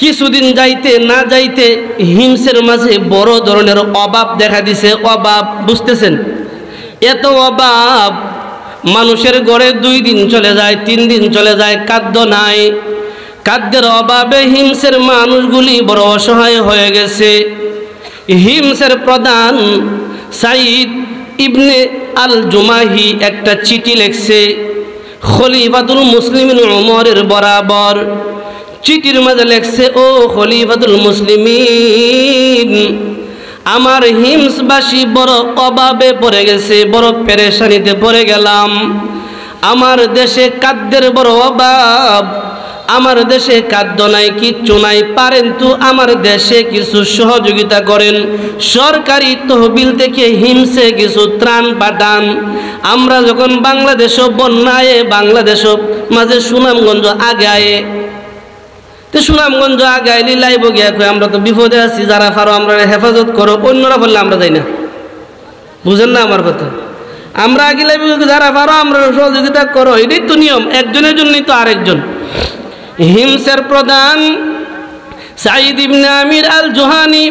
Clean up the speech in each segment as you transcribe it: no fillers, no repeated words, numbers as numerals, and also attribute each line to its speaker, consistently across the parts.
Speaker 1: কিছুদিন যাইতে না যাইতে হিমসের মাঝে বড় ধরনের অভাব দেখা দিছে। অভাব বুঝতেছেন? এত অভাব, মানুষের ঘরে 2 দিন চলে যায়, 3 দিন চলে যায়, খাদ্য নাই। খাদ্যের অভাবে হিমসের মানুষগুলি বড় অসহায় হয়ে গেছে। হিমসের প্রধান সাইদ ইবনে আল জুমাহি একটা চিঠি লিখছে খলিফাতুল মুসলিমিন উমরের বরাবর। চিঠির মাঝে লেখছে, ও খলিফাতুল মুসলিমিন, আমার হিমসবাসী বড় অভাবে পড়ে গেছে, বড় পেরেশানিতে পড়ে গেলাম। আমার দেশে খাদ্যের বড় অভাব, আমার দেশে খাদ্য নাই, কিচ্ছু নাই। পারেন তো আমার দেশে কিছু সহযোগিতা করেন, সরকারি তহবিল থেকে হিমসে কিছু ত্রাণ পাঠান। আমরা যখন বাংলাদেশ বন্যায়, বাংলাদেশ মাঝে সুনামগঞ্জ আগায়, তো সুনামগঞ্জ আগাইলি লাইব গিয়া কই আমরা তো বিপদে আছি, যারা পারো আমরা হেফাজত করো, অন্যরা বললে আমরা যাই না। বুঝেন না আমার কথা? আমরা আগে লাইব, যারা পারো আমরা সহযোগিতা করো, এটাই তো নিয়ম। একজনের জন্যই তো আরেকজন। হিমসের প্রধান সাইদ ইবনে আমির আল জুহানি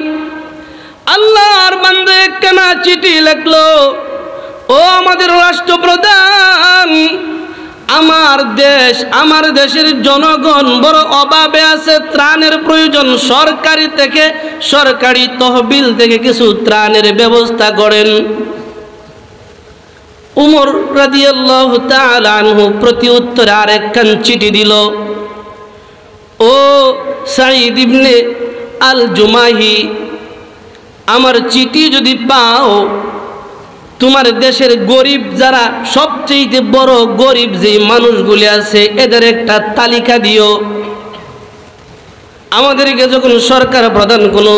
Speaker 1: আল্লাহর বান্দা একখানা চিঠি লিখলো, ও আমাদের রাষ্ট্রপ্রধান, আমার দেশ, আমার দেশের জনগণ বড় অভাবে আছে, ত্রাণের প্রয়োজন। সরকারি থেকে, সরকারি তহবিল থেকে কিছু ত্রাণের ব্যবস্থা করেন। উমর রাদিয়াল্লাহু তাআলা আনহু প্রতি উত্তরে আরেকখান চিঠি দিল, ও সাইদ ইবনে আল জুমাহি, আমার চিঠি যদি পাও, তোমার দেশের গরিব যারা সবচেয়ে বড় গরিব যে মানুষগুলি আছে, এদের একটা তালিকা দিও। আমাদেরকে যখন সরকার প্রধান কোনো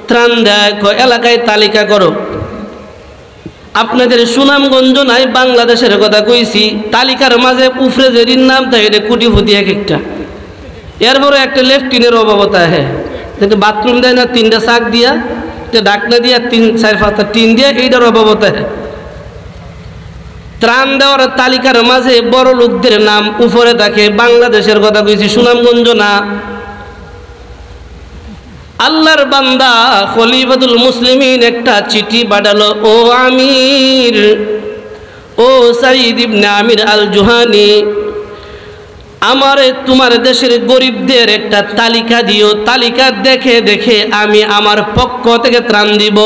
Speaker 1: ত্রাণ দেয়, এলাকায় তালিকা করো। আপনাদের সুনামগঞ্জ নাই, বাংলাদেশের কথা কইছি, তালিকার মাঝে উফরে যেদিন নাম থাকে কোটিপতি এক একটা। এরপরে একটা লেফটিনের অভাবতা, হ্যাঁ, বাথরুম দেয় না, 3টা শাক দিয়া, ডাকনা দিয়া, 3-4-5টা টিন দিয়া, এইটার অভাবতা। ত্রাণ দেওয়ার তালিকার মাঝে বড় লোকদের নাম উপরে থাকে। বাংলাদেশের কথা কইছি, সুনামগঞ্জ না। আল্লাহর বান্দা খলিফাতুল মুসলিমিন একটা চিঠি পাঠালো, ও আমির, ও সাইদ ইবনে আমির আল জুহানি, আমারে তোমার দেশের গরিবদের একটা তালিকা দিও। তালিকা দেখে দেখে আমি আমার পক্ষ থেকে ত্রাণ দিব।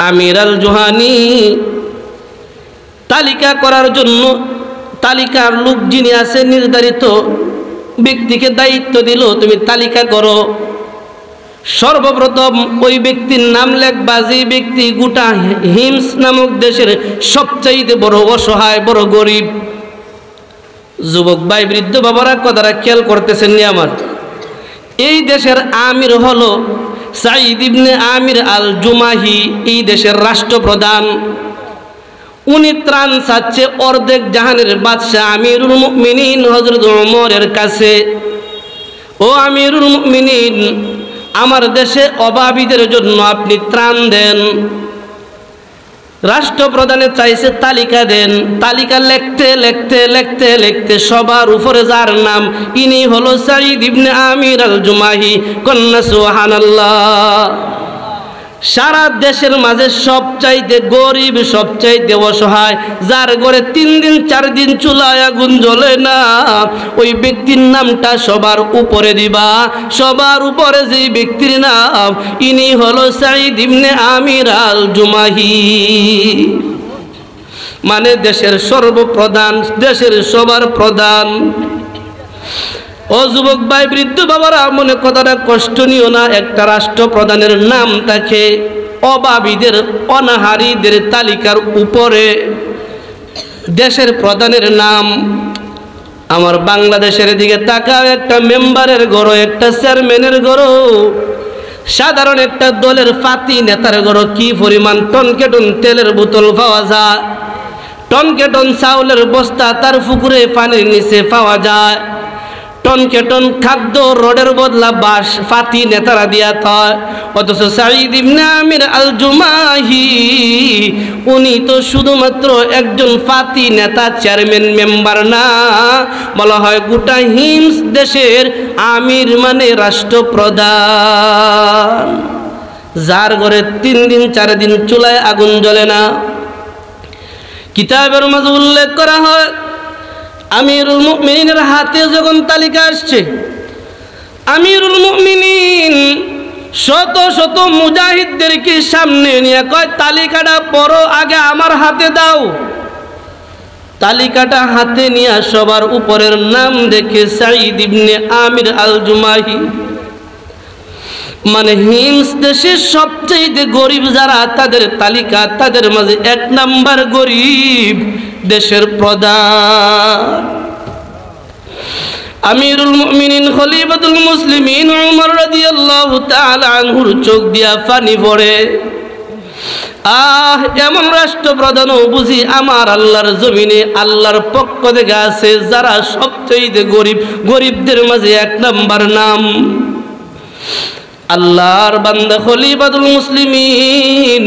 Speaker 1: আমির আল জুহানি তালিকা করার জন্য, তালিকার লোক যিনি আছে নির্ধারিত ব্যক্তিকে দায়িত্ব দিল, তুমি তালিকা করো। সর্বপ্রথম ওই ব্যক্তির নাম লেখবা যে ব্যক্তি গোটা হিমস নামক দেশের সবচাইতে বড় অসহায়, বড় গরিব। যুবক ভাই, বৃদ্ধ বাবারা কথাটা খেয়াল করতেছেন নি আমার? এই দেশের আমির হলো সাইদ ইবনে আমির আল জুমাহি, এই দেশের রাষ্ট্রপ্রধান। উনি ত্রাণ চাচ্ছে অর্ধেক জাহানের বাদশাহ আমিরুল মুমিনিন হযরত ওমরের কাছে। ও আমিরুল মুমিনিন, আমার দেশে অভাবীদের জন্য আপনি ত্রাণ দেন। রাষ্ট্রপ্রধানে চাইছে তালিকা দেন। তালিকা লিখতে লিখতে লিখতে লিখতে সবার উপরে যার নাম, ইনি হলো সাইদ ইবনে আমির আল জুমাহি। কন্যা সুবহানাল্লাহ। সারা দেশের মাঝে সবচাইতে গরিব, সবচাইতে অসহায়, যার ঘরে 3 দিন 4 দিন চুলায় আগুন জ্বলে না, ওই ব্যক্তির নামটা সবার উপরে দিবা। সবার উপরে যে ব্যক্তির নাম, ইনি হলো সাইদ ইবনে আমির আল জুমাহি। মানে দেশের সর্বপ্রধান, দেশের সবার প্রধান। ও যুবক ভাই, বৃদ্ধ বাবারা, মনে কথাটা কষ্ট নিও না। একটা রাষ্ট্রপ্রধানের নাম থাকে অভাবীদের, অনাহারীদের তালিকার উপরে দেশের প্রধানের নাম। আমার বাংলাদেশের দিকে তাকাও, একটা মেম্বারের ঘর, একটা চেয়ারম্যানের ঘর, সাধারণ একটা দলের পাতি নেতার ঘর কি পরিমাণ টনকে টন তেলের বোতল পাওয়া যায়, টনকে টন চাউলের বস্তা তার পুকুরে পানির নিচে পাওয়া যায়, টনকে টন খাদ্য রোডের বদলা বাস ফাতি নেতারা দিয়া থয়। অথচ সাঈদ ইবনে আমির আল জুমাহি উনি তো শুধুমাত্র একজন ফাতি নেতা, চেয়ারম্যান মেম্বার না, বলা হয় গোটা হিমস দেশের আমির মানে রাষ্ট্রপ্রধান, যার ঘরে 3 দিন 4 দিন চুলায় আগুন জ্বলে না। কিতাবের মাঝে উল্লেখ করা হয় আমিরুল মুমিনিনের হাতে যখন তালিকা আসছে, আমিরুল মুমিনিন শত শত মুজাহিদদেরকে সামনে নিয়ে কয় তালিকাটা পড়ো, আগে আমার হাতে দাও। তালিকাটা হাতে নিয়ে সবার উপরের নাম দেখে সাঈদ ইবনে আমির আল জুমাহি, মানে হিমস দেশের সবচেয়ে গরিব যারা, তাদের তালিকা, তাদের মাঝে 1 নাম্বার গরিব দেশের প্রধান আমিরুল মুমিনিন খলিফাতুল মুসলিমিন উমর রাদিয়াল্লাহু তাআলা আনহুর চোখ দিয়া পানি পড়ে। এমন রাষ্ট্রপ্রধানও বুঝি আমার আল্লাহর জমিনে আল্লাহর পক্ষ থেকে আছে, যারা সবচেয়ে গরিব, গরিবদের মাঝে 1 নাম্বার নাম। আল্লাহর বান্দা খলিফাতুল মুসলিমিন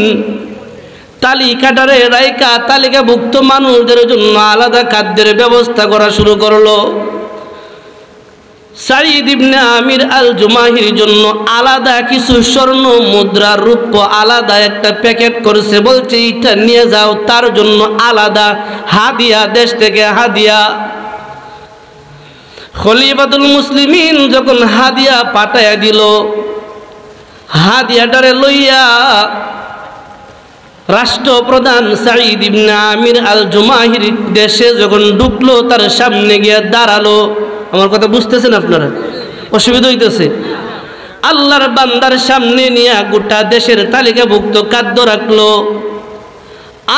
Speaker 1: তালিকাটারে রাইকা তালিকাভুক্ত মানুষদের জন্য আলাদা খাদ্যের ব্যবস্থা করা শুরু করলো। সাঈদ ইবনে আমির আল জুমাহির জন্য আলাদা কিছু স্বর্ণ মুদ্রা, রূপ্য আলাদা একটা প্যাকেট করেছে, বলছে এটা নিয়ে যাও, তার জন্য আলাদা হাদিয়া, দেশ থেকে হাদিয়া। খলিফাতুল মুসলিমিন যখন হাদিয়া পাঠাইয়া দিল, হাদিয়াটারে লইয়া রাষ্ট্রপ্রধান সাঈদ ইবনে আমির আল জুমাহির দেশে যখন ঢুকলো, তার সামনে গিয়ে দাঁড়ালো। আমার কথা বুঝতেছেন আপনারা? অসুবিধা হইতেছে? আল্লাহর বান্দার সামনে নিয়ে গোটা দেশের তালিকাভুক্ত খাদ্য রাখলো।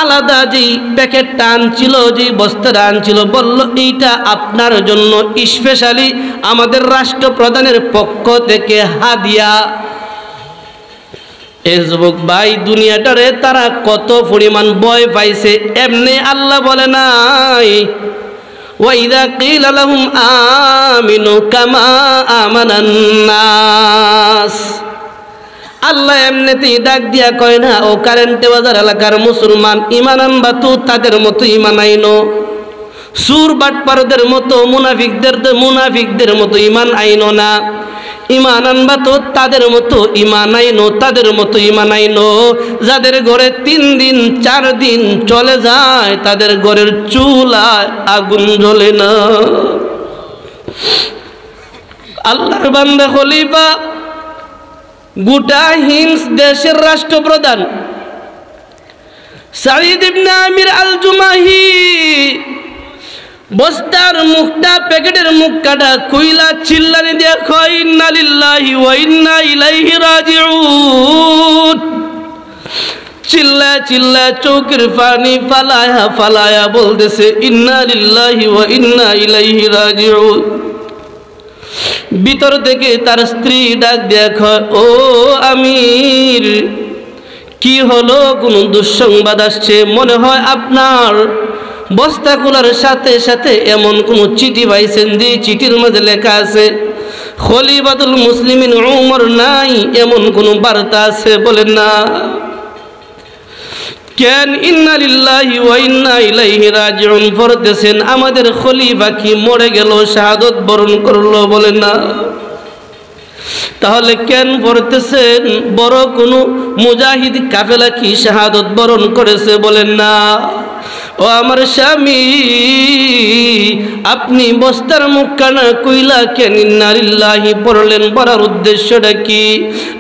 Speaker 1: আলাদা যেই প্যাকেটটা আনছিল, যেই বস্তাটা আনছিল, বলল এইটা আপনার জন্য স্পেশালি আমাদের রাষ্ট্রপ্রধানের পক্ষ থেকে হাদিয়া। এ যুবক ভাই, দুনিয়াটারে তারা কত পরিমাণ ভয় পাইছে, এমনি আল্লাহ বলে নাই ওয়াইদা কিলা লাহুম আমিনু কামা আমানান নাস। আল্লাহ এমনিতেই ডাক দিয়া কয় না, ও কারেন্টে বাজার এলাকার মুসলমান, ইমান আনবা তো তাদের মতো ইমান আইনো, সুর বাটপারদের মতো মুনাফিকদের মতো ইমান আইনো না, ইমান আনবা তো তাদের মতো ইমান আইনো, তাদের মতো ইমান আইনো যাদের ঘরে 3 দিন 4 দিন চলে যায়, তাদের ঘরের চুলায় আগুন জ্বলে না। আল্লাহর বান্দা খলিফা, গোটা হিমস দেশের রাষ্ট্রপ্রধান সাঈদ ইবনে আমির আল জুমাহি বস্তার মুখটা, প্যাকেটের মুখ কাটা কইলা চিল্লানি দিয়া কয় ইন্না লিল্লাহি ওয়া ইন্না ইলাইহি রাজিউন। চিল্লা চিল্লা চোখের পানি ফালায়া ফালায়া বলতেছে ইন্না লিল্লাহি ওয়া ইন্না ইলাইহি রাজিউন। ভিতর থেকে তার স্ত্রী ডাক দিয়া কয়, ও আমির, কি হলো? কোন দুঃসংবাদ আসছে? মনে হয় আপনার বস্তা খোলার সাথে সাথে এমন কোন চিঠি পাইছেন যে চিঠির মধ্যে লেখা আছে খলিফাতুল মুসলিমিন উমর নাই, এমন কোন বার্তা আছে? বলেন না কেন ইন্না লিল্লাহি ওয়া ইন্না ইলাইহি রাজিউন পড়তেছেন? আমাদের খলিফা কি মরে গেল, শাহাদত বরণ করলো? বলেন না। তাহলে কেন পড়তেছেন? বড় কোনো মুজাহিদ কাফেলা কি শাহাদত বরণ করেছে? বলেন না। ও আমার স্বামী, আপনি বস্তার মুখখানা কইলা কেন ইন্না লিল্লাহি পড়লেন? পড়ার উদ্দেশ্যটা কি?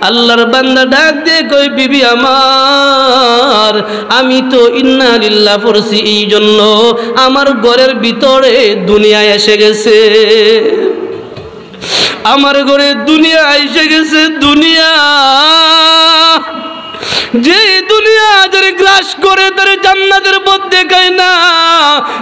Speaker 1: আল্লাহর বান্দা ডাক দিয়ে কই, বিবি আমার, আমি তো ইন্না লিল্লাহ পড়ছি এই জন্য আমার ঘরের ভিতরে দুনিয়া এসে গেছে, আমার ঘরে দুনিয়া এসে গেছে। দুনিয়া যে দুনিয়া যারা গ্রাস করে তার জান্নাতের পথ দেখায় না,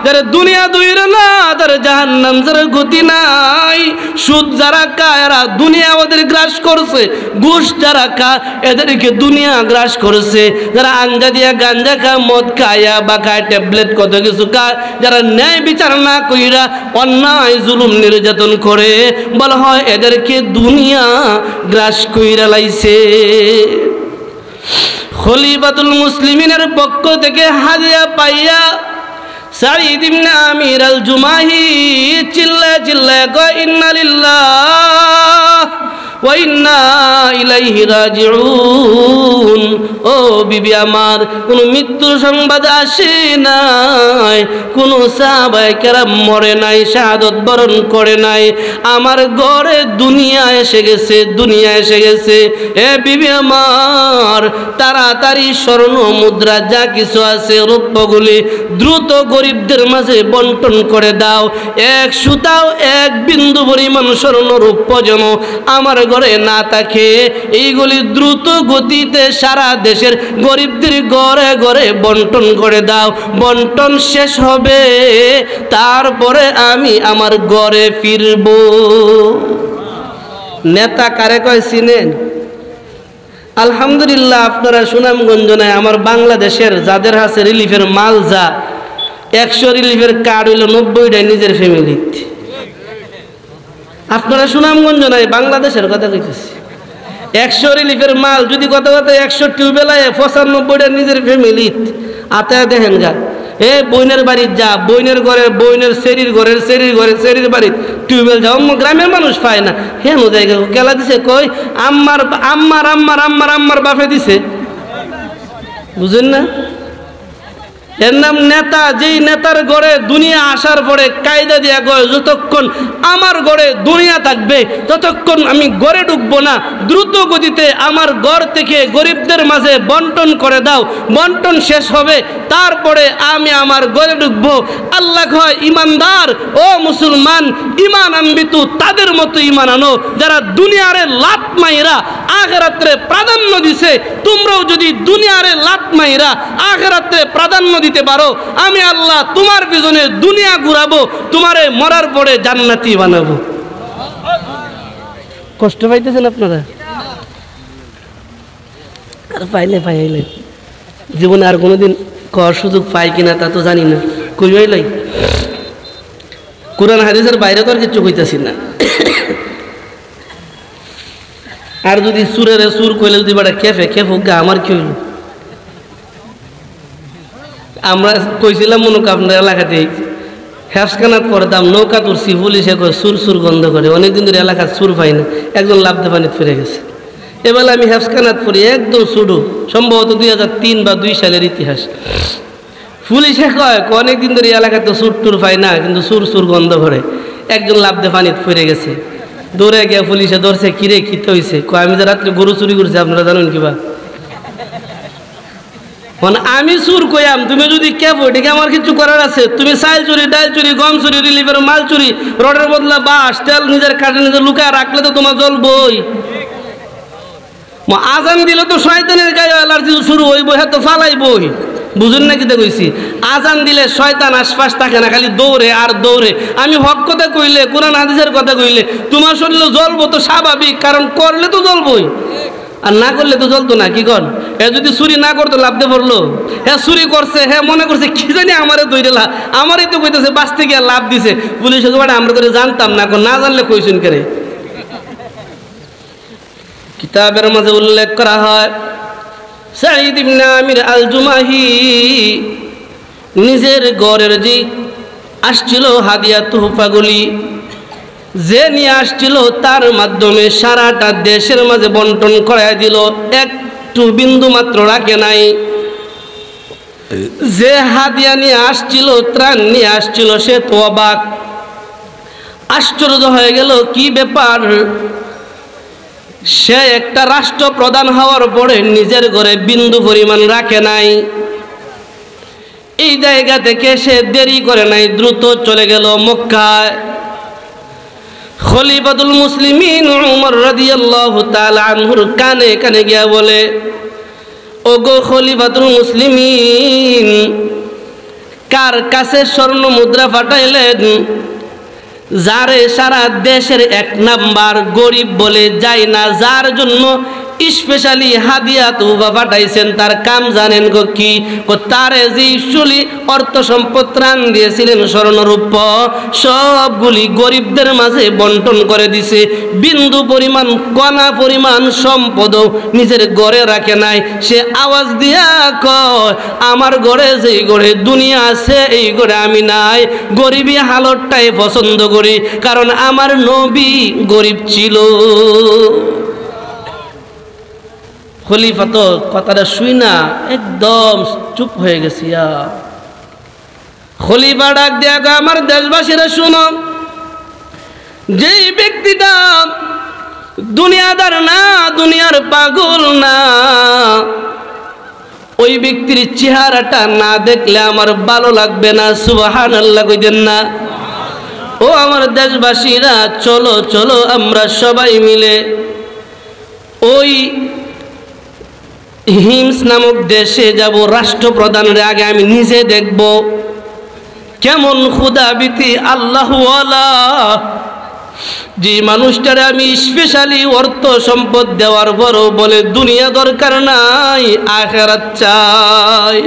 Speaker 1: যারা দুনিয়া দুইরে না তার জাহান্নাম যারা গতি নাই। সুদ যারা খায় এরা দুনিয়া ওদের গ্রাস করছে, ঘুষ যারা খায় এদেরকে দুনিয়া গ্রাস করছে। যারা আঞ্জা দিয়া গাঞ্জা খায়, মদ খায়া বা খায় ট্যাবলেট কত কিছু খায়, যারা ন্যায় বিচার না কইরা অন্যায় জুলুম নির্যাতন করে, বলা হয় এদেরকে দুনিয়া গ্রাস কইরা লাইছে। খলিফাতুল মুসলিমিনের পক্ষ থেকে হাদিয়া পাইয়া সাঈদ ইবনে আমির আল জুমাহি চিল্লায় চিল্লায় কয়, ইন্না লিল্লাহ ওয়া ইন্না ইলাইহি রাজিউন। ও বিবি আমার, কোনো মৃত্যুর সংবাদ আসে নাই, কোনো সাহাবায়ে কেরাম মরে নাই, শাহাদত বরণ করে নাই, আমার ঘরে দুনিয়া এসে গেছে, দুনিয়া এসে গেছে। এ বিবি আমার, তাড়াতাড়ি স্বর্ণ মুদ্রা যা কিছু আছে রৌপ্যগুলি দ্রুত গরিবদের মাঝে বন্টন করে দাও। এক সুতাও এক বিন্দু পরিমাণ স্বর্ণ রৌপ্য যেন আমার ঘরে না থাকে। এইগুলি দ্রুত গতিতে সারা দেশের গরিবদের ঘরে ঘরে বন্টন করে দাও। বন্টন শেষ হবে, তারপরে আমি আমার ঘরে ফিরব। নেতা কারে কয় চিনেন? আলহামদুলিল্লাহ, আপনারা সুনামগঞ্জ নাই, আমার বাংলাদেশের যাদের হাতে রিলিফের মাল যা 100 রিলিফের কার্ড হইল 90টাই নিজের ফ্যামিলিতে। আপনারা সুনামগঞ্জ নাই, বাংলাদেশের কথা কইতেছি। 100 রিলিফের মাল যদি কথা কথা 100 টিউবওয়েলায় 95টা নিজের ফ্যামিলিতে। আতায় দেখেন গা, এ বইনের বাড়ির যা, বইনের ঘরে বইনের সেরির ঘরের সেরির ঘরে সেরির বাড়ির টিউবওয়েল যাও, গ্রামের মানুষ পায় না। হেন জায়গা কেলা দিছে, কই আম্মার আম্মার আম্মার আম্মার আম্মার বাপে দিছে, বুঝেন না? এর নাম নেতা। যেই নেতার ঘরে দুনিয়া আসার পরে কায়দা দিয়া কয়, যতক্ষণ আমার ঘরে দুনিয়া থাকবে ততক্ষণ আমি ঘরে ঢুকবো না, দ্রুত গতিতে আমার ঘর থেকে গরিবদের মাঝে বন্টন করে দাও। বন্টন শেষ হবে, তারপরে আমি আমার ঘরে ঢুকবো। আল্লাহ কয়, ইমানদার ও মুসলমান, ইমান আনবি তু তাদের মতো ইমান আনো যারা দুনিয়ারে লাত মাইরা আখিরাতে প্রাধান্য দিছে। তোমরাও যদি দুনিয়ারে লাত মাইরা আখিরাতে প্রাধান্য দিতে পারো, আমি আল্লাহ তোমার পিছনে দুনিয়া ঘুরাবো, তোমারে মরার পরে জান্নাতি বানাবো। কষ্ট পাইতেছেন আপনারা? আর পাইলে পাইলে জীবনে আর কোনোদিন কর সুযোগ পাই কিনা তা তো জানি না। কইলাই কোরআন হাদিসের বাইরে তো আর কিছু কইতাছি না। আর যদি সুরের সুর কইলে যদি বেটা খেফে হোক গা, আমার কি হইল? আমরা কইছিলাম মনে করেন আপনার এলাকাতে হেফসখানাত পড়তাম, নৌকা তুলছি, পুলিশে কয় সুর সুর গন্ধ করে। অনেকদিন ধরে এলাকার সুর পাই না, একজন লাভদে পানিতে ফিরে গেছে। এবেলা আমি হেফসখানাত পড়ি, একদম শুরু, সম্ভবত 2003 বা 2 সালের ইতিহাস। পুলিশে কয় অনেকদিন ধরে এলাকাতে সুর টুর পাই না, কিন্তু সুর সুর গন্ধ করে। একজন লাভদে পানিতে ফিরে গেছে, দৌড়ে গিয়া পুলিশে ধরছে, কিরে খিতে হয়েছে? কয় আমি যে রাত্রে গরু চুরি করছি, আপনারা জানেন কিবা? আমি চুর কইয়াম, তুমি যদি কেবো এটাকে আমার কিছু করার আছে? তুমি চাল চুরি, ডাল চুরি, গম চুরি, রিলিফের মাল চুরি, রডের বদলা বাস তেল নিজের কাঠে নিজে লুকায় রাখলে তো তোমার জ্বলবই। আজান দিলে তো শয়তানের গায়ে অ্যালার্জি শুরু হইব, হ্যাঁ তো ফালাইবই। বুঝুন না কিতা কইছি? আজান দিলে শয়তান আশপাশ থাকে না, খালি দৌড়ে আর দৌড়ে। আমি হক কথা কইলে, কোরআন হাদিসের কথা কইলে তোমার শরীরে জ্বলবো তো স্বাভাবিক, কারণ করলে তো জ্বলবই, আর না করলে তো জ্বলতো না। কি কর? এ যদি চুরি না করতো লাভতে পড়লো, হ্যাঁ চুরি করছে, হ্যাঁ মনে করছে কি জানি আমারে দৌড়েলা, আমারই তো কইতেছে বাঁচতে গিয়ে লাভ দিছে। পুলিশে তো আমরা করে জানতাম না, এখন না জানলে কইসুন করে। কিতাবের মাঝে উল্লেখ করা হয়, সাঈদ ইবনে আমির আল জুমাহি নিজের ঘরের যে আসছিল হাদিয়া তোহফাগুলি, যে নিয়ে আসছিল তার মাধ্যমে সারাটা দেশের মাঝে বন্টন করাই দিল, একটু বিন্দু মাত্র রাখে নাই। যে হাদিয়া নিয়ে আসছিল, ত্রাণ নিয়ে আসছিল, সে তো অবাক, আশ্চর্য হয়ে গেল, কি ব্যাপার? সে একটা রাষ্ট্রপ্রধান হওয়ার পরে নিজের ঘরে বিন্দু পরিমাণ রাখে নাই। এই জায়গা থেকে সে দেরি করে নাই, দ্রুত চলে গেল মক্কায়। খলিফাতুল মুসলিমিন উমর রাদিয়াল্লাহু তাআলা আনহুর কানে কানে গিয়া বলে, ও ওগো খলিফাতুল মুসলিমিন, কার কাছে স্বর্ণ মুদ্রা পাঠাইলেন? যারে সারা দেশের 1 নাম্বার গরিব বলে যায় না, যার জন্য স্পেশালি হাদিয়া তওবা পাঠাইছেন, তার কাম জানেন গো কি? তারে যে চুলি অর্থ সম্পদ ত্রাণ দিয়েছিলেন স্বর্ণরূপ, সবগুলি গরিবদের মাঝে বন্টন করে দিছে। বিন্দু পরিমাণ কণা পরিমাণ সম্পদও নিজের ঘরে রাখে নাই। সে আওয়াজ দিয়া কয়, আমার ঘরে যেই ঘরে দুনিয়া আছে এই ঘরে আমি নাই। গরিবী হালতটাই পছন্দ করি, কারণ আমার নবী গরিব ছিল। খলিফা তো কথাটা শুই না একদম চুপ হয়ে গেছি। খলিফা ডাক দিয়া কয়, আমার দেশবাসীরা শুনো, যেই ব্যক্তিটা দুনিয়াদার না, দুনিয়ার পাগল না, ওই ব্যক্তির চেহারাটা না দেখলে আমার ভালো লাগবে না। সুবহানাল্লাহ কইতেন না? ও আমার দেশবাসীরা, চলো চলো আমরা সবাই মিলে ওই হিমস নামক দেশে যাব। রাষ্ট্রপ্রধানের আগে আমি নিজে দেখব কেমন খুদাবিতি আল্লাহওয়ালা, যে মানুষটারে আমি স্পেশালি অর্থ সম্পদ দেওয়ার পরও বলে দুনিয়া দরকার নাই, আখিরাত চাই।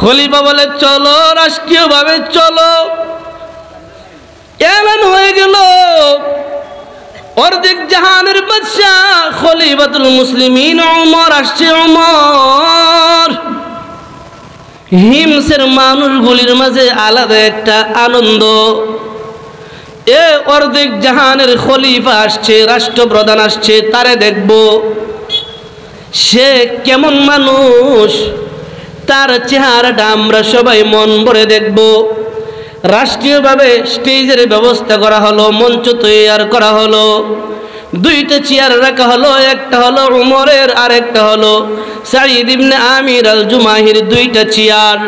Speaker 1: খলিফা বলে চলো, রাষ্ট্রীয়ভাবে চলো। এমন হয়ে গেল অর্ধেক জাহানের বাদশা খলিফাতুল মুসলিমিন ওমর আসছে। ওমর হিমসের মানুষগুলির মাঝে আলাদা একটা আনন্দ। এ অর্ধেক জাহানের খলিফা আসছে, রাষ্ট্রপ্রধান আসছে, তারে দেখব সে কেমন মানুষ, তার চেহারাটা আমরা সবাই মন ভরে দেখব। রাষ্ট্রীয়ভাবে স্টেজের ব্যবস্থা করা হলো, মঞ্চ তৈরি করা হলো, 2টা চেয়ার রাখা হলো, একটা হলো উমরের আর একটা হলো সাঈদ ইবনে আমির আল জুমাহির 2টা চেয়ার।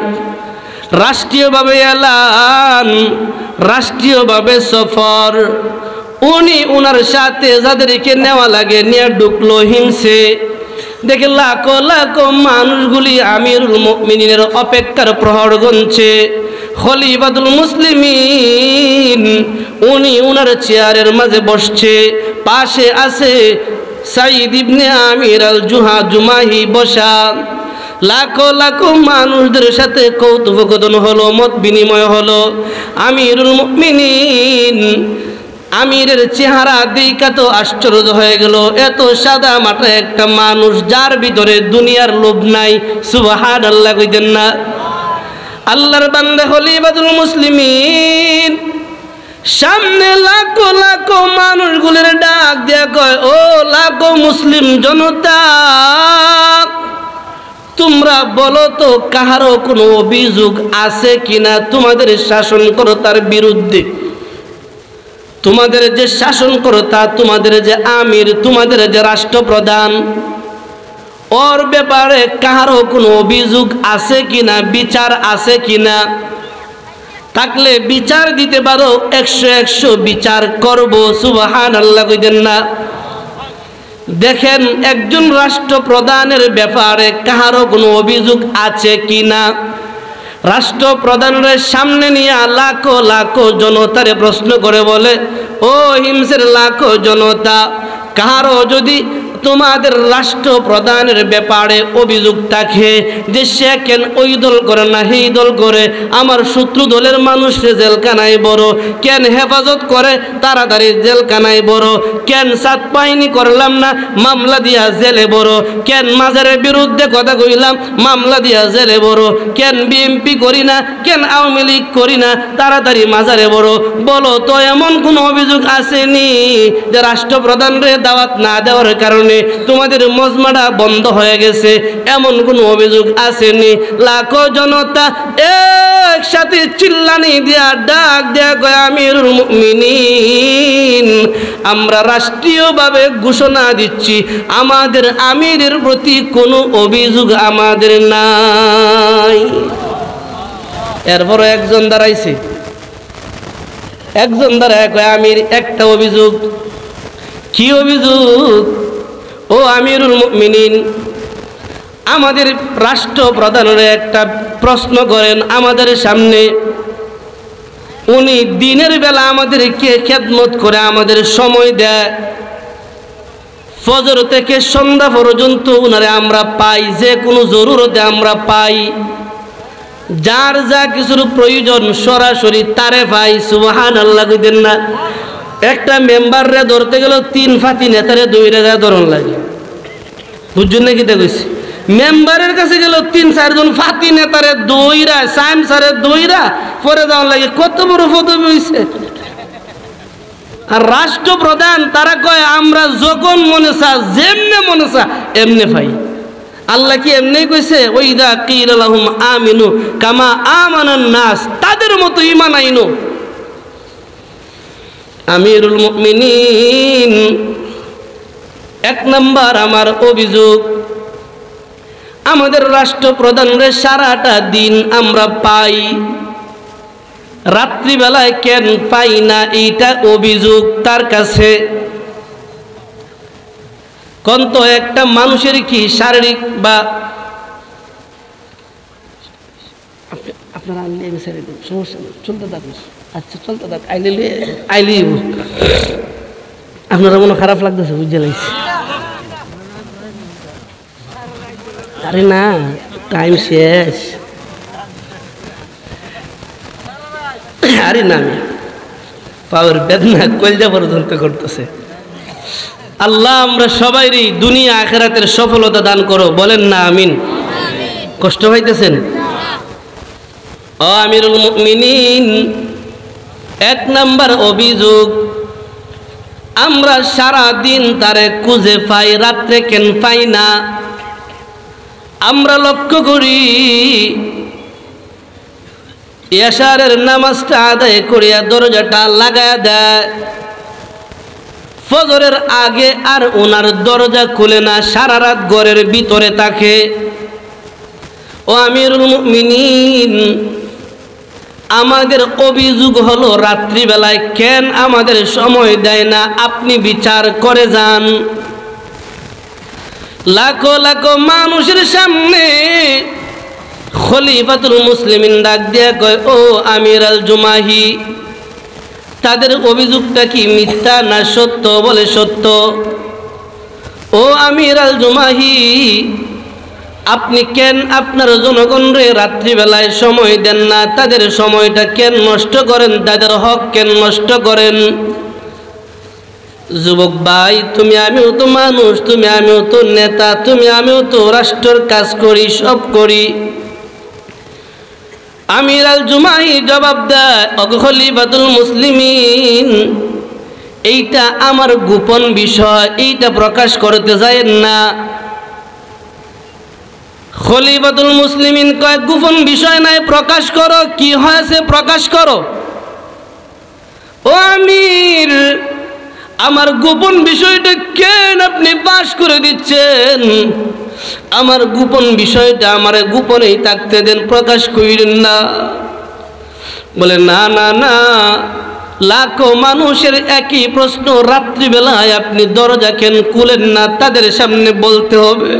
Speaker 1: রাষ্ট্রীয়ভাবে এলান, রাষ্ট্রীয়ভাবে সফর। উনি ওনার সাথে যাদেরকে নেওয়া লাগে নিয়ে ঢুকলো হিমসে। দেখে লাখো লাখো মানুষগুলি আমিরুল মুমিনিনের অপেক্ষার প্রহর গুনছে। খলিফাতুল মুসলিমিন উনি ওনার চেয়ারের মাঝে বসছে, পাশে আছে সাঈদ ইবনে আমির আল জুমাহি বসা। লাখো লাখো মানুষদের সাথে কৌতুককথন হলো, মত বিনিময় হলো। আমিরুল মুমিনিন আমিরের চেহারা দেখা তো আশ্চর্য হয়ে গেল। এত সাদা মাটা একটা মানুষ, যার ভিতরে দুনিয়ার লোভ নাই। সুবহানাল্লাহ কইতেন না? আল্লাহর বান্দা খলিফাতুল মুসলিমিন সামনে লাখো লাখো মানুষগুলোর ডাক দিয়া কয়, ও লাখো মুসলিম জনতা, তোমরা বলো তো কাহারও কোনো অভিযোগ আছে কিনা তোমাদের শাসনকর্তার বিরুদ্ধে? তোমাদের যে শাসনকর্তা, তোমাদের যে আমির, তোমাদের যে রাষ্ট্রপ্রধান, ওর ব্যাপারে কাহারও কোনো অভিযোগ আছে কিনা, বিচার আছে কিনা? থাকলে বিচার দিতে পারো, 100 বিচার করব। সুবহানাল্লাহ কইতেন না? দেখেন একজন রাষ্ট্রপ্রধানের ব্যাপারে কাহারও কোনো অভিযোগ আছে কিনা। রাষ্ট্রপ্রধানের সামনে নিয়ে লাখো লাখো জনতারে প্রশ্ন করে বলে, ও হিমসের লাখো জনতা, কাহারও যদি তোমাদের রাষ্ট্রপ্রধানের ব্যাপারে অভিযোগ থাকে যে সে কেন ওই দল করে না এই দল করে, আমার শত্রু দলের মানুষকে জেলখানায় বড়, কেন হেফাজত করে তাড়াতাড়ি জেলখানায় বড়, কেন সাত বাহিনী করলাম না মামলা দিয়া জেলে বড়, কেন মাজারের বিরুদ্ধে কথা কইলাম মামলা দিয়া জেলে বড়, কেন বিএমপি করি না, কেন আওয়ামী লীগ করি না তাড়াতাড়ি মাজারে বড়, বলো তো এমন কোন অভিযোগ আসেনি যে রাষ্ট্রপ্রধানরে দাওয়াত না দেওয়ার কারণে তোমাদের মজমাটা বন্ধ হয়ে গেছে? এমন কোন অভিযোগ আসেনি? লাখো জনতা একসাথে চিল্লানি দিয়া ডাক দেয়া কয়, আমিরুল মুমিনিন, আমরা রাষ্ট্রীয়ভাবে ঘোষণা দিচ্ছি আমাদের আমিরের প্রতি কোনো অভিযোগ আমাদের নাই। এরপর একজন দাঁড়াইছে, একজন দাঁড়ায় কয়, আমির একটা অভিযোগ। কি অভিযোগ? ও আমিরুল মুমিনিন, আমাদের রাষ্ট্রপ্রধানের একটা প্রশ্ন করেন আমাদের সামনে, উনি দিনের বেলা আমাদেরকে খেদমত করে আমাদের সময় দেয়, ফজর থেকে সন্ধ্যা পর্যন্ত উনারে আমরা পাই, যে কোনো জরুরতে আমরা পাই, যার যা কিছুর প্রয়োজন সরাসরি তারে পাই। সুবহানাল্লাহ কইতেন না? একটা মেম্বাররে ধরতে গেল 3 ফাতি নেতারে 2 রেজা ধরন লাগে, বুঝছেন নাকি? দেখছি মেম্বারের কাছে গেল 3-4 জন ফাতি নেতারে দইরা, সাইম সারে দইরা পরে যাওয়ার লাগে, কত বড় পদবি হইছে। আর রাষ্ট্রপ্রধান তারা কয় আমরা যখন মনে চা যেমনে মনে চা এমনে পাই। আল্লাহ কি এমনি কইছে ওয়াইদা কিলা লাহুম আমিনু কামা আমানান নাস, তাদের মতো ঈমান আইনো। আমিরুল মুমিনিন, 1 নাম্বার আমার অভিযোগ, আমাদের রাষ্ট্রপ্রধানরে সারাটা দিন আমরা পাই, রাত্রিবেলায় কেন পাই না, এইটা অভিযোগ তার কাছে। কোন তো একটা মানুষের কি শারীরিক বা আপনারা সমস্যা চলতে থাকুন, আচ্ছা চলতে থাক, আইলি আপনারা মনে খারাপ লাগতেছে, বুঝতে লাগছে? আরে না, টাইম শেষ। আরে না, আমি পাওয়ার বেদনা কলজা পর্যন্ত করতেছে। আল্লাহ আমরা সবাইরই দুনিয়া আখিরাতের সফলতা দান করো, বলেন না আমিন। কষ্ট হইতেছেন? ও আমিরুল মুমিনিন, 1 নাম্বার অভিযোগ, আমরা সারা দিন তারে খুঁজে পাই, রাত্রে কেন পাই না? আমরা লক্ষ্য করি এশারের নামাজটা আদায় করিয়া দরজাটা লাগায়া দেয়, ফজরের আগে আর ওনার দরজা খুলে না, সারা রাত ঘরের ভিতরে থাকে। ও আমিরুল মুমিনিন, আমাদের অভিযোগ হলো রাত্রিবেলায় কেন আমাদের সময় দেয় না? আপনি বিচার করে যান। লাখো লাখো মানুষের সামনে খলিফাতুল মুসলিমিন ডাক দিয়া কয়, ও আমির আল জুমাহি, তাদের অভিযোগটা কি মিথ্যা না সত্য? বলে সত্য। ও আমির আল জুমাহি, আপনি কেন আপনার জনগণরে রাত্রিবেলায় সময় দেন না? তাদের সময়টা কেন নষ্ট করেন? তাদের হক কেন নষ্ট করেন? যুবক ভাই, তুমি আমিও তো মানুষ, তুমি আমিও তো নেতা, তুমি আমিও তো রাষ্ট্রের কাজ করি, সব করি। আমির আল জুমাহি জবাব দেয়, খলিফাতুল মুসলিমিন, এইটা আমার গোপন বিষয়, এইটা প্রকাশ করতে যায়েন না। খলিফাতুল মুসলিমিন কয়, গোপন বিষয় নাই, প্রকাশ করো, কি হয়েছে প্রকাশ করো। ও আমির, আমার গোপন বিষয়টা কেন আপনি পাশ করে দিচ্ছেন? আমার গোপন বিষয়টা আমার গোপনেই থাকতে দেন, প্রকাশ করেন না। বলে না না না, লাখো মানুষের একই প্রশ্ন, রাত্রিবেলায় আপনি দরজা কেন খুলেন না? তাদের সামনে বলতে হবে।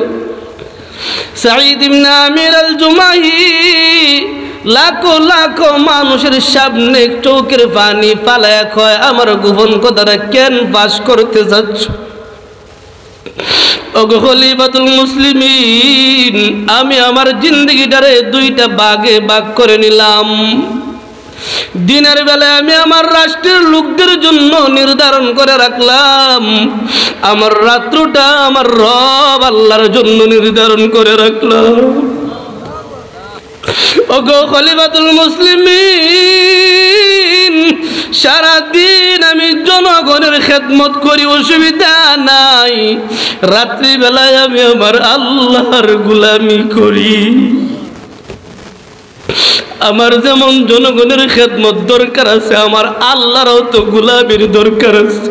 Speaker 1: সাঈদ ইবনে আমির আল জুমাহি লাখো লাখো মানুষের সামনে চোখের পানি ফালায়া কয়, আমার গোপন কথাটা কেন পাশ করতে যাচ্ছ? ওগো খলিফাতুল মুসলিমিন, আমি আমার জিন্দগিটারে 2টা ভাগে ভাগ করে নিলাম। দিনের বেলায় আমি আমার রাষ্ট্রের লোকদের জন্য নির্ধারণ করে রাখলাম, আমার রাত্রটা আমার রব আল্লাহর জন্য নির্ধারণ করে রাখলাম। ওগো খলিফাতুল মুসলিমিন, সারাদিন আমি জনগণের খেদমত করি, অসুবিধা নাই। রাত্রিবেলায় আমি আমার আল্লাহর গোলামি করি। আমার যেমন জনগণের খেদমত দরকার আছে, আমার আল্লাহরও তো গোলামির দরকার আছে।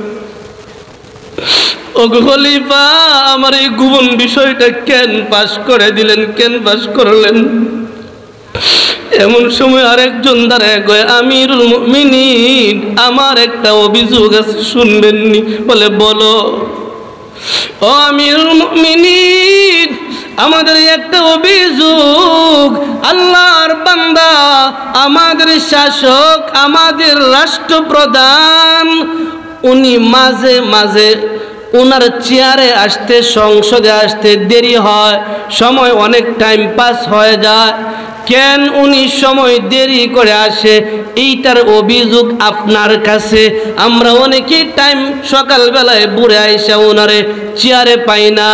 Speaker 1: ওগো খলিফা, আমার এই গোপন বিষয়টা কেন পাশ করে দিলেন, কেন পাশ করলেন? এমন সময় আরেকজন দাঁড়ায় কয়, আমিরুল মুমিনিন, আমার একটা অভিযোগ আছে, শুনবেননি? বলে বলো। ও আমিরুল মুমিনিন, আমাদের একটা অভিযোগ, আল্লাহর বান্দা, আমাদের শাসক, আমাদের রাষ্ট্রপ্রধান, উনি মাঝে মাঝে ওনার চেয়ারে আসতে, সংসদে আসতে দেরি হয়, সময় অনেক টাইম পাস হয়ে যায়। কেন উনি সময় দেরি করে আসে, এইটার অভিযোগ আপনার কাছে। আমরা অনেকেই টাইম সকালবেলায় বুড়ে আইসা ওনারে চেয়ারে পাই না,